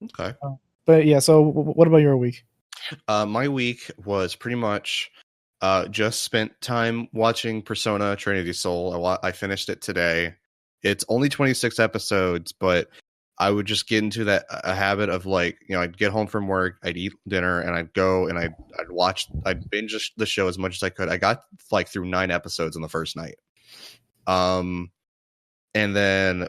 Okay. But yeah, so what about your week? My week was pretty much just spent time watching Persona Trinity Soul. I finished it today. It's only 26 episodes, but I would just get into a habit of like, I'd get home from work, I'd eat dinner, and I'd go and I'd binge the show as much as I could. I got like through 9 episodes in the first night. And then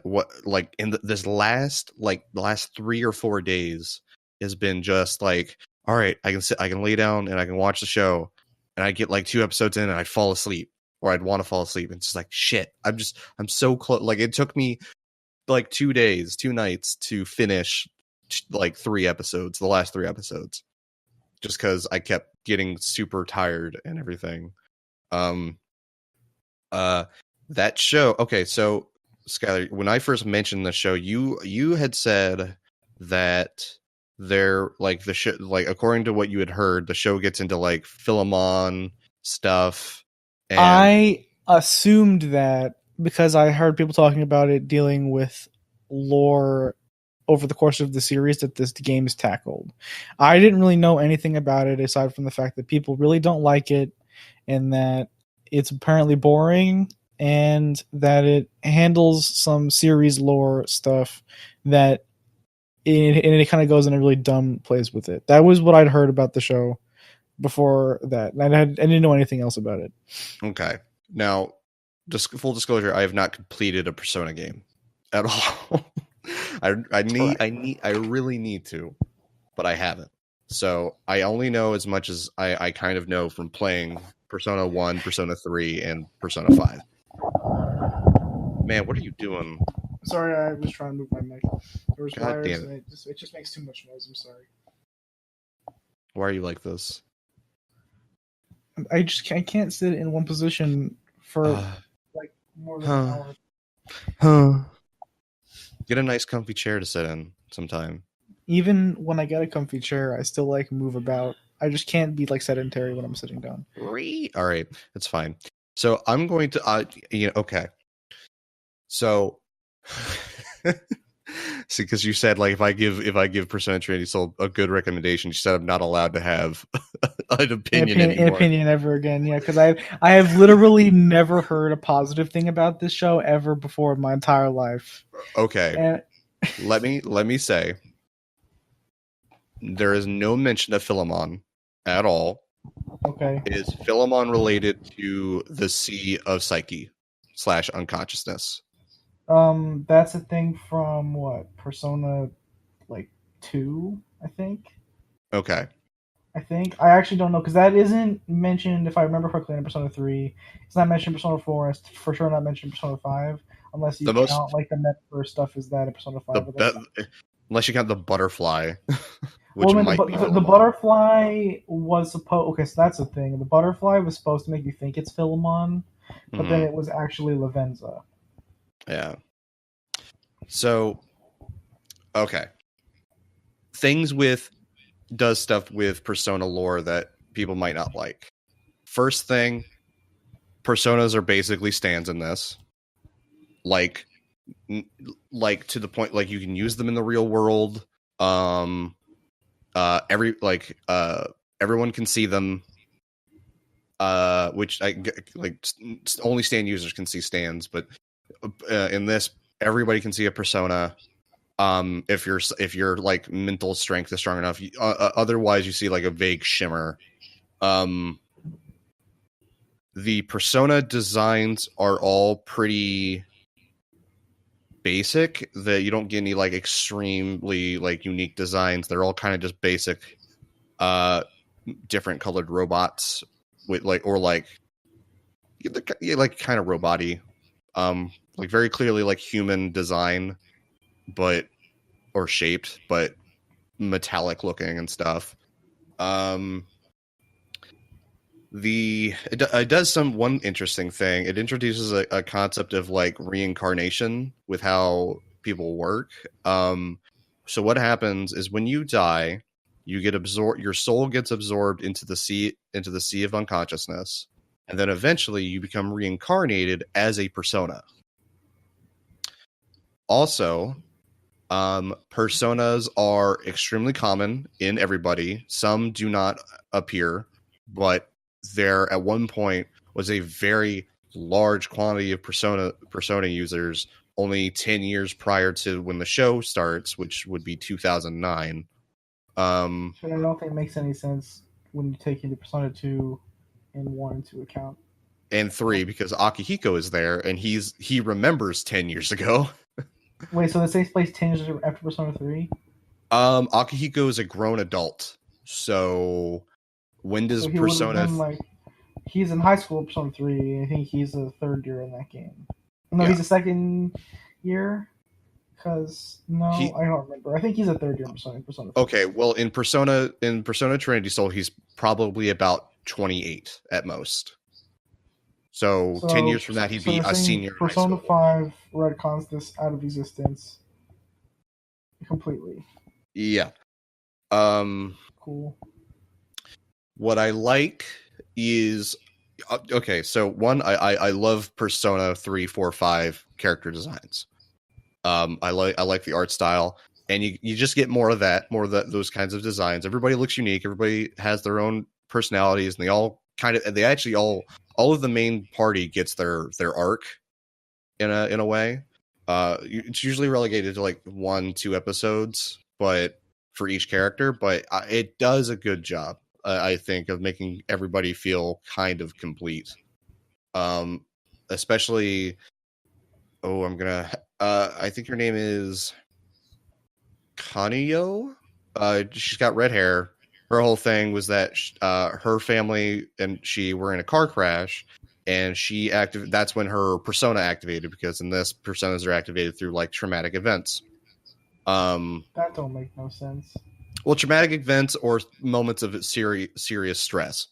this last the last 3 or 4 days has been just like, all right, I can lay down and I can watch the show, and I get like 2 episodes in and I'd fall asleep, or I'd want to fall asleep. And it's just like, shit, I'm so close. Like, it took me like 2 days, 2 nights to finish like 3 episodes, the last 3 episodes, just because I kept getting super tired and everything. That show. Okay, so Skylar, when I first mentioned the show, you had said that the show, like, according to what you had heard, the show gets into like Philemon stuff. And I assumed that because I heard people talking about it dealing with lore over the course of the series that this game is tackled. I didn't really know anything about it aside from the fact that people really don't like it and that it's apparently boring and that it handles some series lore stuff that it kind of goes in a really dumb place with it. That was what I'd heard about the show before that. And I didn't know anything else about it. Okay. Now, just full disclosure, I have not completed a Persona game at all. I really need to, but I haven't. So I only know as much as I kind of know from playing Persona 1, Persona 3, and Persona 5. Man, what are you doing? Sorry, I was trying to move my mic. There was God wires, damn and it just makes too much noise. I'm sorry. Why are you like this? I can't sit in one position for like more than an hour. Get a nice comfy chair to sit in sometime. Even when I get a comfy chair, I still like move about. I just can't be like sedentary when I'm sitting down. All right, that's fine. So I'm going to, okay. So, see, because you said like if I give Persona Trinity Soul a good recommendation, you said I'm not allowed to have an opinion anymore. An opinion ever again, yeah. Because I have literally never heard a positive thing about this show ever before in my entire life. Okay, and let me say, there is no mention of Philemon at all. Okay, is Philemon related to the Sea of Psyche / unconsciousness? That's a thing from what, Persona like 2, I think. Okay. I think I actually don't know because that isn't mentioned, if I remember correctly, in Persona 3. It's not mentioned in Persona 4. It's for sure not mentioned in Persona 5, unless you count like the metaverse stuff. Is that in Persona 5? Unless you count the butterfly, which the butterfly was supposed. Okay, so that's the thing. The butterfly was supposed to make you think it's Philemon, but then it was actually Lavenza. Yeah. So, okay. Things does stuff with Persona lore that people might not like. First thing, personas are basically stands in this. Like to the point, like, you can use them in the real world. Everyone can see them. Which only stand users can see stands, but in this, everybody can see a persona. If your like mental strength is strong enough, otherwise you see like a vague shimmer. The persona designs are all pretty basic. That you don't get any like extremely like unique designs. They're all kind of just basic, different colored robots with like kind of robot-y, like very clearly like human design, or shaped, but metallic looking and stuff. It does one interesting thing. It introduces a concept of like reincarnation with how people work. So what happens is when you die, you get absorbed. Your soul gets absorbed into the sea of unconsciousness, and then eventually you become reincarnated as a persona. Also, Personas are extremely common in everybody. Some do not appear, but there at one point was a very large quantity of persona users only 10 years prior to when the show starts, which would be 2009. But I don't think it makes any sense when you take into Persona 2 and 1 into account. And 3, because Akihiko is there and he remembers 10 years ago. Wait, so this takes place 10 years after Persona 3? Akihiko is a grown adult. So when does So he Persona been like, he's in high school Persona 3. I think he's a third year in that game. No, he's a second year. Because I don't remember. I think he's a third year in Persona 3. Okay, well in Persona Trinity Soul, he's probably about 28 at most. So 10 years from that, he'd be a senior. Persona 5 retcons this out of existence completely. Yeah. Cool. What I like is okay. So one, I love Persona 3, 4, 5 character designs. I like the art style, and you just get more of that, those kinds of designs. Everybody looks unique. Everybody has their own personalities, and they actually all of the main party gets their arc in a way. It's usually relegated to like 1-2 episodes, but for each character, but it does a good job, I think, of making everybody feel kind of complete. Especially, I think her name is Kanio. She's got red hair. Her whole thing was that her family and she were in a car crash, and that's when her persona activated, because in this, personas are activated through like traumatic events. That don't make no sense. Well, traumatic events or moments of serious stress.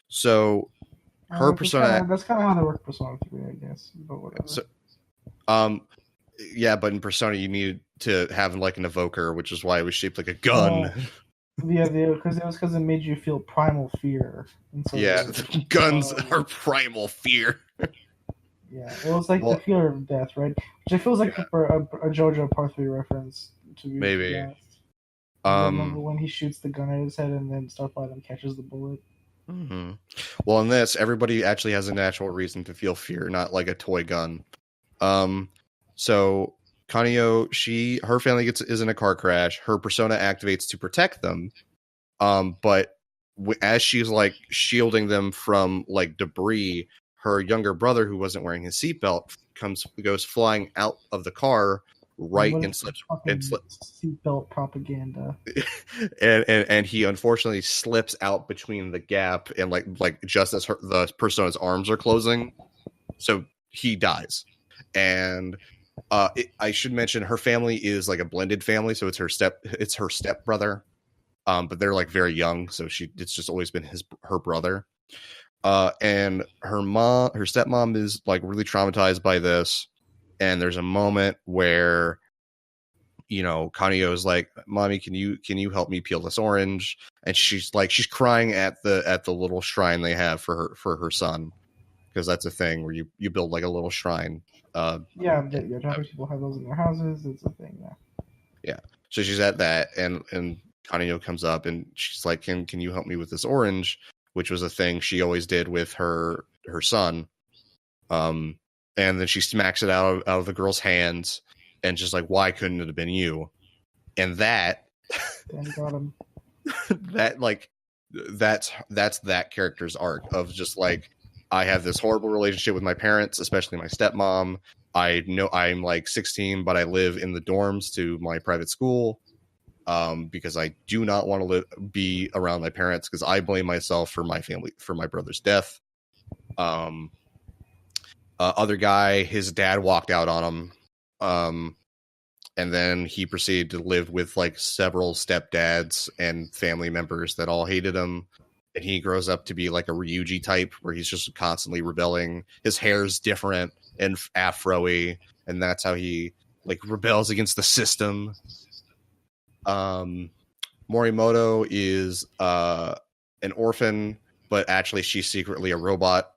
So her persona. That's kind of how they work Persona 3, I guess. But whatever. So, yeah, but in Persona you needed to have like an evoker, which is why it was shaped like a gun. Because it made you feel primal fear. And so guns are primal fear. Yeah, it was like the fear of death, right? Which feels like a JoJo Part 3 reference. To be maybe. Remember when he shoots the gun at his head and then Starflight catches the bullet? Mm-hmm. Well, in this, everybody actually has a natural reason to feel fear, not like a toy gun. So Kanio, her family is in a car crash. Her persona activates to protect them. But as she's like shielding them from like debris, her younger brother, who wasn't wearing his seatbelt, goes flying out of the car and slips. Seatbelt propaganda. and he unfortunately slips out between the gap and like just as the persona's arms are closing, so he dies. And I should mention her family is like a blended family, so it's her step brother, but they're like very young, so it's just always been her brother. And her stepmom is like really traumatized by this, and there's a moment where Kanio is like, "Mommy, can you help me peel this orange?" And she's crying at the little shrine they have for her son, because that's a thing where you build like a little shrine. Japanese people have those in their houses. It's a thing. Yeah. So she's at that, and Kanio comes up and she's like, "Can you help me with this orange?" Which was a thing she always did with her son. And then she smacks it out of the girl's hands, and just like, "Why couldn't it have been you?" And that got him. that's that character's arc of just like, I have this horrible relationship with my parents, especially my stepmom. I know I'm like 16, but I live in the dorms to my private school, because I do not want to be around my parents, because I blame myself for my brother's death. Other guy, his dad walked out on him, and then he proceeded to live with like several stepdads and family members that all hated him. And he grows up to be like a Ryuji type, where he's just constantly rebelling. His hair's different and afro-y, and that's how he like rebels against the system. Morimoto is an orphan, but actually she's secretly a robot.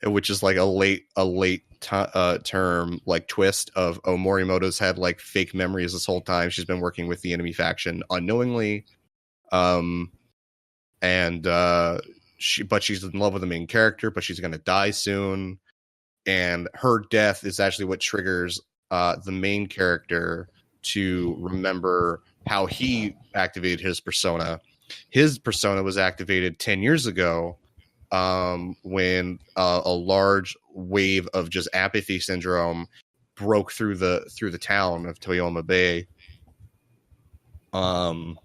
which is like a late term like twist of Morimoto's had like fake memories this whole time. She's been working with the enemy faction unknowingly, and she's in love with the main character, but she's gonna die soon, and her death is actually what triggers the main character to remember how he activated his persona. His persona was activated 10 years ago when a large wave of just apathy syndrome broke through the town of Toyoma Bay. And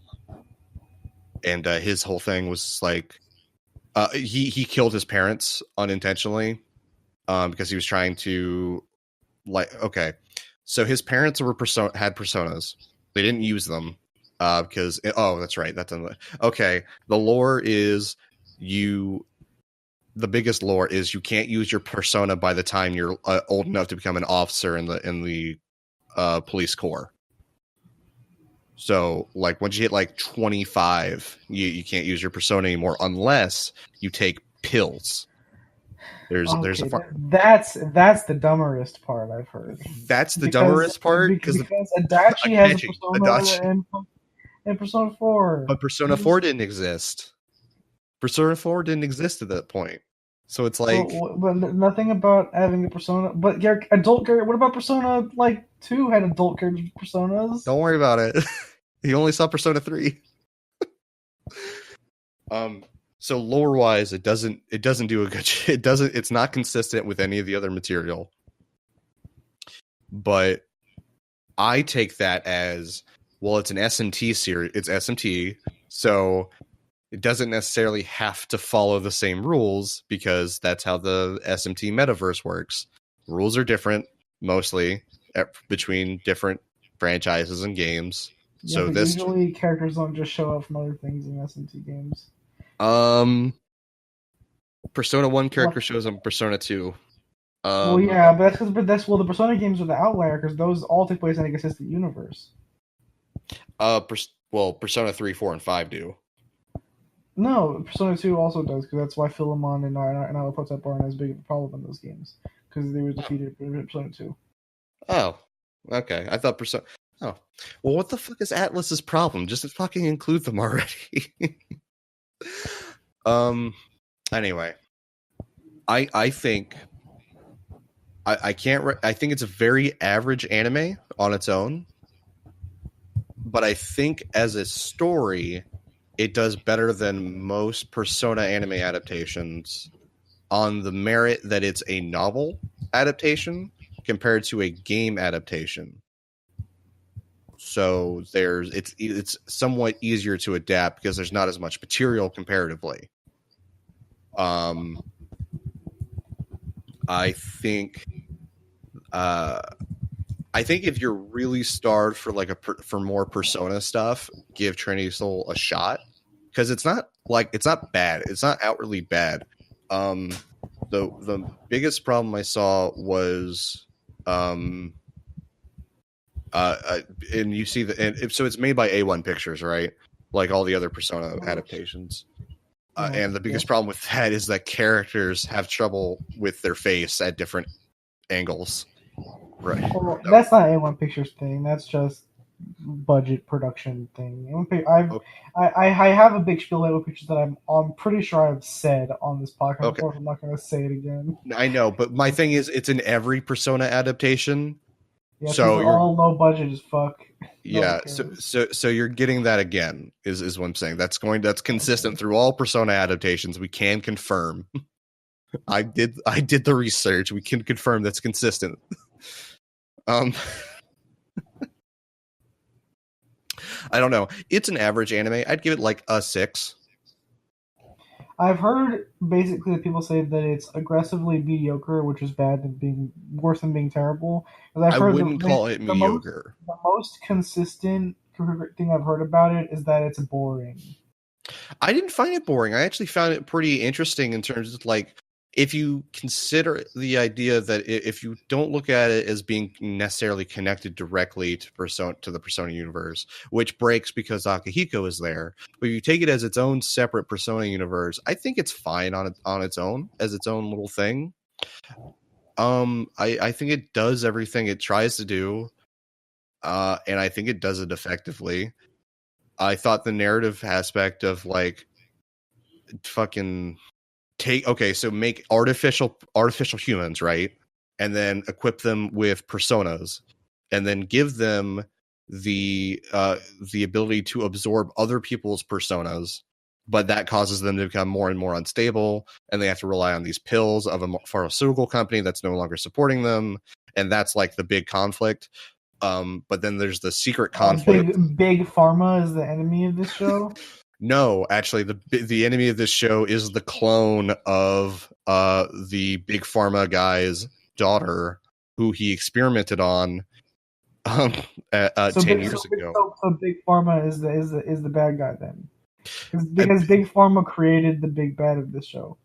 his whole thing was like he killed his parents unintentionally because he was trying to so his parents had personas. They didn't use them because that's right, the lore is the biggest lore is you can't use your persona by the time you're old enough to become an officer in the police corps. So like once you hit like 25, you can't use your persona anymore unless you take pills. That's the dumberest part I've heard. That's the dumberest part because Adachi has a persona in Persona 4. But Persona 4 didn't exist. Persona 4 didn't exist at that point. So it's like but nothing about having a persona. But adult character. What about Persona 2 had adult character personas? Don't worry about it. You only saw Persona 3. So lore wise, it doesn't do a good. It's not consistent with any of the other material. But I take that as, well, it's an SMT series. It's SMT, so it doesn't necessarily have to follow the same rules because that's how the SMT metaverse works. Rules are different mostly between different franchises and games. Yeah, so usually characters don't just show up from other things in SMT games. Persona 1 character shows up in Persona 2. Well, yeah, but the Persona games are the outlier because those all take place in a consistent universe. Persona 3, 4, and 5 do. No, Persona 2 also does, because that's why Philemon and Nyla aren't as big of a problem in those games, because they were defeated in Persona 2. Oh, okay. I thought Persona... Oh. Well, what the fuck is Atlas's problem? Just fucking include them already. Anyway. I think... I think it's a very average anime on its own, but I think as a story... it does better than most Persona anime adaptations on the merit that it's a novel adaptation compared to a game adaptation. So it's somewhat easier to adapt because there's not as much material comparatively. I think if you're really starved for for more Persona stuff, give Trinity Soul a shot, because it's not bad. It's not outwardly bad. The biggest problem I saw was and you see so it's made by A1 Pictures, right? Like all the other Persona adaptations. And the biggest problem with that is that characters have trouble with their face at different angles. Right. Well, that's not A1 Pictures thing. That's just budget production thing. I have a big spiel about A1 Pictures that I'm pretty sure I've said on this podcast. Okay. Before, I'm not going to say it again. I know, but my thing is, it's in every Persona adaptation. Yeah, so you're all low budget as fuck. Yeah, so you're getting that again is what I'm saying. That's consistent through all Persona adaptations. We can confirm. I did the research. We can confirm that's consistent. I don't know. It's an average anime. I'd give it like a 6. I've heard basically that people say that it's aggressively mediocre, which is bad than being worse than being terrible. I wouldn't call it mediocre. The most consistent thing I've heard about it is that it's boring. I didn't find it boring. I actually found it pretty interesting in terms of if you consider the idea that if you don't look at it as being necessarily connected directly to the Persona universe, which breaks because Akihiko is there, but if you take it as its own separate Persona universe, I think it's fine on its own as its own little thing. I think it does everything it tries to do, and I think it does it effectively. I thought the narrative aspect of like fucking so make artificial humans, right? And then equip them with personas, and then give them the ability to absorb other people's personas, but that causes them to become more and more unstable, and they have to rely on these pills of a pharmaceutical company that's no longer supporting them, and that's like the big conflict. But then there's the secret conflict. Big Pharma is the enemy of this show. No, actually, the enemy of this show is the clone of the big pharma guy's daughter, who he experimented on 10 years ago. So Big Pharma is the bad guy then, because Big Pharma created the big bad of this show.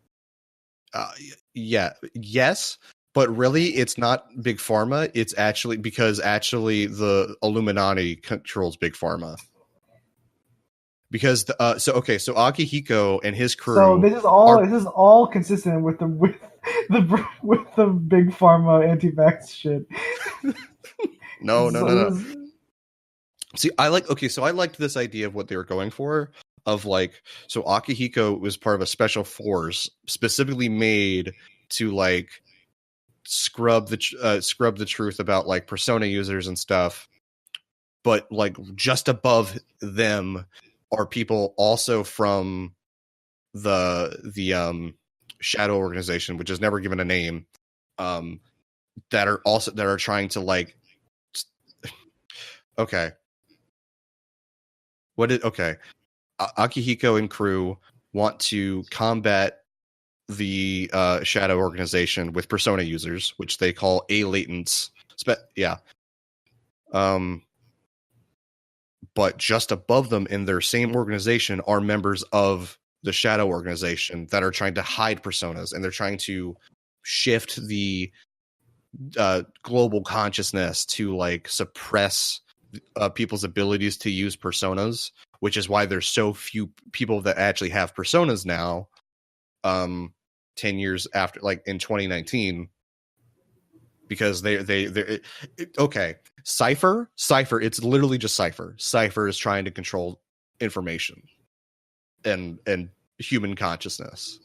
Yes, but really, it's not Big Pharma. It's actually because the Illuminati controls Big Pharma. Because so Akihiko and his crew. So this is all consistent with the big pharma anti-vax shit. No. See, I liked this idea of what they were going for. Of like, so Akihiko was part of a special force specifically made to like scrub the truth about like Persona users and stuff. But like just above them are people also from the shadow organization, which is never given a name, that are trying to like Akihiko and crew want to combat the shadow organization with Persona users, which they call A-latents. But just above them in their same organization are members of the shadow organization that are trying to hide personas, and they're trying to shift the global consciousness to like suppress people's abilities to use personas, which is why there's so few people that actually have personas now, 10 years after, like in 2019. Because Cypher, it's literally just Cypher. Cypher is trying to control information and human consciousness.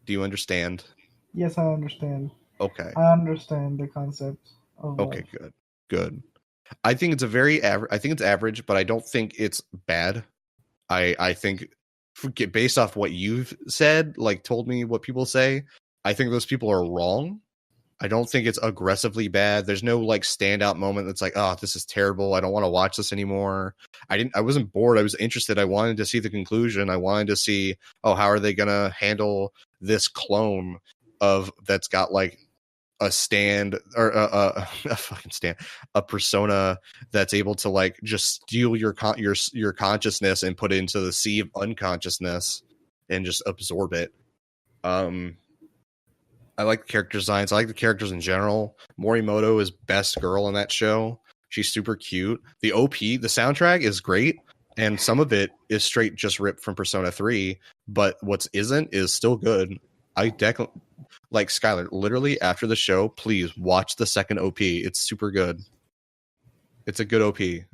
Do you understand? Yes, I understand. Okay. I understand the concept of okay, good. I think it's I think it's average, but I don't think it's bad. I think based off what you've said, like told me what people say, I think those people are wrong. I don't think it's aggressively bad. There's no like standout moment that's like, oh, this is terrible. I don't want to watch this anymore. I wasn't bored. I was interested. I wanted to see the conclusion. I wanted to see, how are they gonna handle this clone that's got like a stand or a fucking stand, a persona that's able to like just steal your consciousness and put it into the sea of unconsciousness and just absorb it. I like the character designs. I like the characters in general. Morimoto is best girl in that show. She's super cute. The the soundtrack is great, and some of it is straight just ripped from Persona 3, but what isn't is still good. I definitely like Skylar. Literally after the show, please watch the second OP. It's super good. It's a good OP. Okay,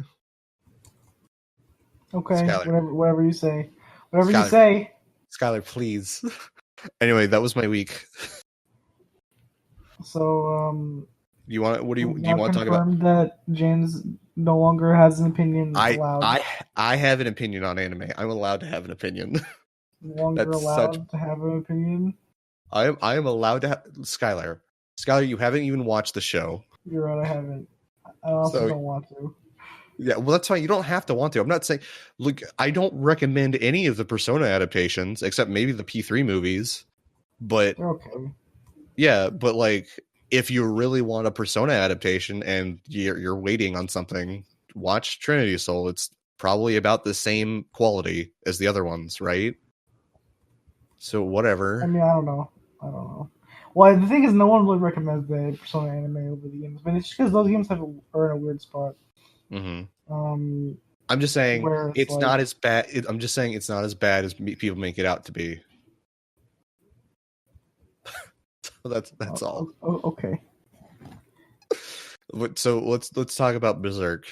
Skylar. Whatever you say. Whatever you say. Skylar, please. Anyway, that was my week. So, you want? What do you want to talk about? That James no longer has an opinion. I have an opinion on anime. I'm allowed to have an opinion. No longer allowed to have an opinion. I am allowed to have Skylar. Skylar, you haven't even watched the show. You're right. I haven't. I also don't want to. Yeah, well, that's fine. You don't have to want to. I'm not saying. Look, I don't recommend any of the Persona adaptations except maybe the P3 movies. But okay. Yeah, but like if you really want a Persona adaptation and you're waiting on something, watch Trinity Soul. It's probably about the same quality as the other ones, right? So whatever. I mean, I don't know. Well, the thing is, no one really recommends the Persona anime over the games, but it's just because those games are in a weird spot. Mm-hmm. Um, I'm just saying where it's it's like, not as bad. I'm just saying it's not as bad as people make it out to be. That's all. okay. So let's talk about Berserk.